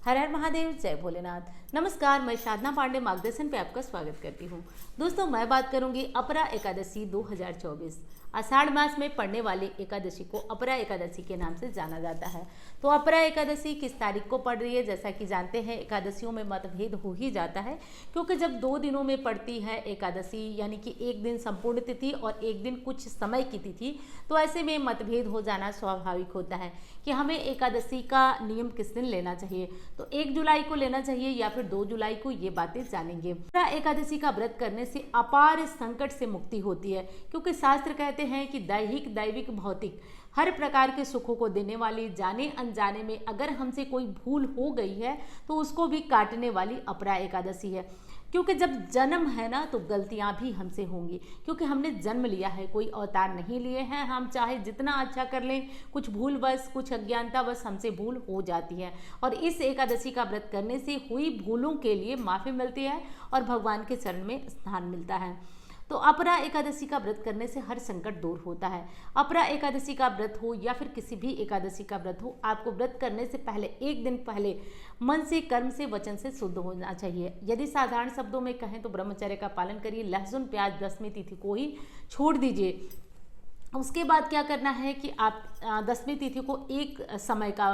हर हर महादेव, जय भोलेनाथ। नमस्कार, मैं साधना पांडे मार्गदर्शन पे आपका स्वागत करती हूँ। दोस्तों, मैं बात करूंगी अपरा एकादशी 2024। आषाढ़ मास में पड़ने वाली एकादशी को अपरा एकादशी के नाम से जाना जाता है। तो अपरा एकादशी किस तारीख को पड़ रही है, जैसा कि जानते हैं एकादशियों में मतभेद हो ही जाता है, क्योंकि जब 2 दिनों में पड़ती है एकादशी, यानी कि एक दिन संपूर्ण तिथि और एक दिन कुछ समय की तिथि, तो ऐसे में मतभेद हो जाना स्वाभाविक होता है कि हमें एकादशी का नियम किस दिन लेना चाहिए। तो 1 जुलाई को लेना चाहिए या फिर 2 जुलाई को, ये बातें जानेंगे। अपरा एकादशी का व्रत करने से अपार संकट से मुक्ति होती है, क्योंकि शास्त्र कहते हैं कि दैहिक, दैविक, भौतिक हर प्रकार के सुखों को देने वाली, जाने अनजाने में अगर हमसे कोई भूल हो गई है तो उसको भी काटने वाली अपरा एकादशी है। क्योंकि जब जन्म है ना, तो गलतियां भी हमसे होंगी, क्योंकि हमने जन्म लिया है, कोई अवतार नहीं लिए हैं। हम चाहे जितना अच्छा कर लें, कुछ भूलवश, कुछ अज्ञानतावश हमसे भूल हो जाती है। और इस एकादशी का व्रत करने से हुई भूलों के लिए माफ़ी मिलती है और भगवान के चरण में स्थान मिलता है। तो अपरा एकादशी का व्रत करने से हर संकट दूर होता है। अपरा एकादशी का व्रत हो या फिर किसी भी एकादशी का व्रत हो, आपको व्रत करने से पहले 1 दिन पहले मन से, कर्म से, वचन से शुद्ध होना चाहिए। यदि साधारण शब्दों में कहें तो ब्रह्मचर्य का पालन करिए। लहसुन प्याज 10वीं तिथि को ही छोड़ दीजिए। उसके बाद क्या करना है कि आप 10वीं तिथि को एक समय का,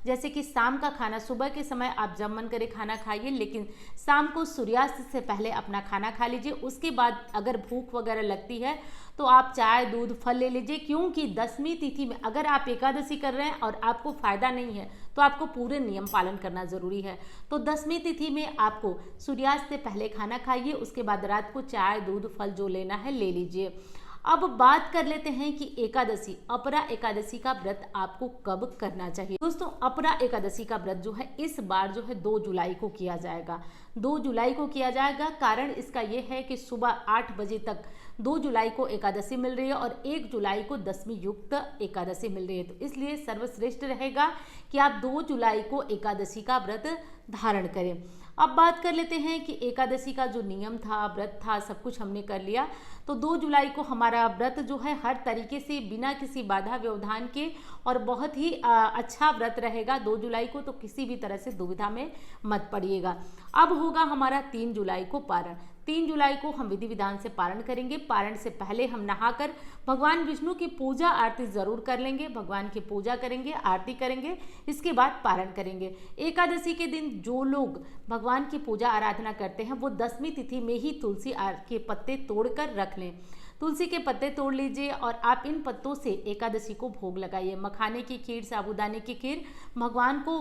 जैसे कि शाम का खाना, सुबह के समय आप जब मन करे खाना खाइए, लेकिन शाम को सूर्यास्त से पहले अपना खाना खा लीजिए। उसके बाद अगर भूख वगैरह लगती है तो आप चाय, दूध, फल ले लीजिए, क्योंकि 10वीं तिथि में अगर आप एकादशी कर रहे हैं और आपको फायदा नहीं है तो आपको पूरे नियम पालन करना जरूरी है। तो 10वीं तिथि में आपको सूर्यास्त से पहले खाना खाइए, उसके बाद रात को चाय, दूध, फल जो लेना है ले लीजिए। अब बात कर लेते हैं कि एकादशी, अपरा एकादशी का व्रत आपको कब करना चाहिए। दोस्तों, अपरा एकादशी का व्रत जो है इस बार जो है 2 जुलाई को किया जाएगा। 2 जुलाई को किया जाएगा। कारण इसका ये है कि सुबह 8 बजे तक 2 जुलाई को एकादशी मिल रही है और 1 जुलाई को 10वीं युक्त एकादशी मिल रही है। तो इसलिए सर्वश्रेष्ठ रहेगा कि आप 2 जुलाई को एकादशी का व्रत धारण करें। अब बात कर लेते हैं कि एकादशी का जो नियम था, व्रत था, सब कुछ हमने कर लिया। तो 2 जुलाई को हमारा व्रत जो है हर तरीके से बिना किसी बाधा व्यवधान के और बहुत ही अच्छा व्रत रहेगा 2 जुलाई को। तो किसी भी तरह से दुविधा में मत पड़िएगा। अब होगा हमारा 3 जुलाई को पारण। 3 जुलाई को हम विधि विधान से पारण करेंगे। पारण से पहले हम नहाकर भगवान विष्णु की पूजा आरती जरूर कर लेंगे। भगवान की पूजा करेंगे, आरती करेंगे, इसके बाद पारण करेंगे। एकादशी के दिन जो लोग भगवान की पूजा आराधना करते हैं वो 10वीं तिथि में ही तुलसी के पत्ते तोड़कर रख लें। तुलसी के पत्ते तोड़ लीजिए और आप इन पत्तों से एकादशी को भोग लगाइए। मखाने की खीर, साबूदाने की खीर भगवान को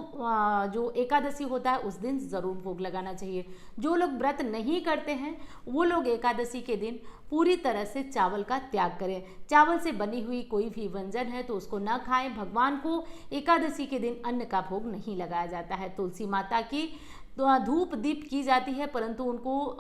जो एकादशी होता है उस दिन ज़रूर भोग लगाना चाहिए। जो लोग व्रत नहीं करते हैं वो लोग एकादशी के दिन पूरी तरह से चावल का त्याग करें। चावल से बनी हुई कोई भी व्यंजन है तो उसको ना खाएं। भगवान को एकादशी के दिन अन्न का भोग नहीं लगाया जाता है। तुलसी माता की तो धूप दीप की जाती है, परंतु उनको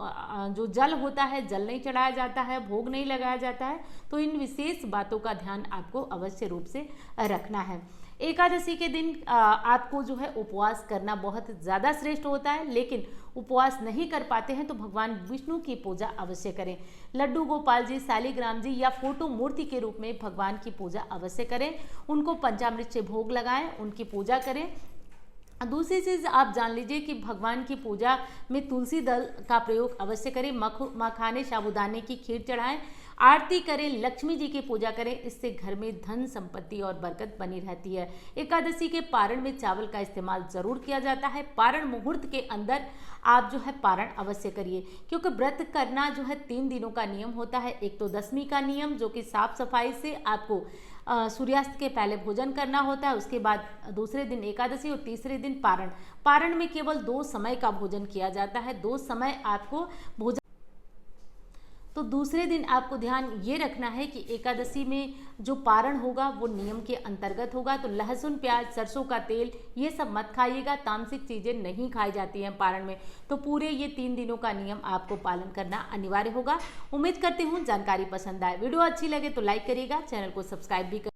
जो जल होता है, जल नहीं चढ़ाया जाता है, भोग नहीं लगाया जाता है। तो इन विशेष बातों का ध्यान आपको अवश्य रूप से रखना है। एकादशी के दिन आपको जो है उपवास करना बहुत ज़्यादा श्रेष्ठ होता है, लेकिन उपवास नहीं कर पाते हैं तो भगवान विष्णु की पूजा अवश्य करें। लड्डू गोपाल जी, शालिग्राम जी या फोटो मूर्ति के रूप में भगवान की पूजा अवश्य करें। उनको पंचामृत से भोग लगाएं, उनकी पूजा करें। दूसरी चीज़ आप जान लीजिए कि भगवान की पूजा में तुलसी दल का प्रयोग अवश्य करें। मखाने, साबूदाने की खीर चढ़ाएं, आरती करें, लक्ष्मी जी की पूजा करें। इससे घर में धन, संपत्ति और बरकत बनी रहती है। एकादशी के पारण में चावल का इस्तेमाल जरूर किया जाता है। पारण मुहूर्त के अंदर आप जो है पारण अवश्य करिए, क्योंकि व्रत करना जो है 3 दिनों का नियम होता है। एक तो 10वीं का नियम, जो कि साफ सफाई से आपको सूर्यास्त के पहले भोजन करना होता है, उसके बाद दूसरे दिन एकादशी और तीसरे दिन पारण। पारण में केवल 2 समय का भोजन किया जाता है। 2 समय आपको भोजन, तो दूसरे दिन आपको ध्यान ये रखना है कि एकादशी में जो पारण होगा वो नियम के अंतर्गत होगा। तो लहसुन, प्याज, सरसों का तेल ये सब मत खाइएगा। तामसिक चीज़ें नहीं खाई जाती हैं पारण में। तो पूरे ये 3 दिनों का नियम आपको पालन करना अनिवार्य होगा। उम्मीद करती हूँ जानकारी पसंद आए। वीडियो अच्छी लगे तो लाइक करिएगा, चैनल को सब्सक्राइब भी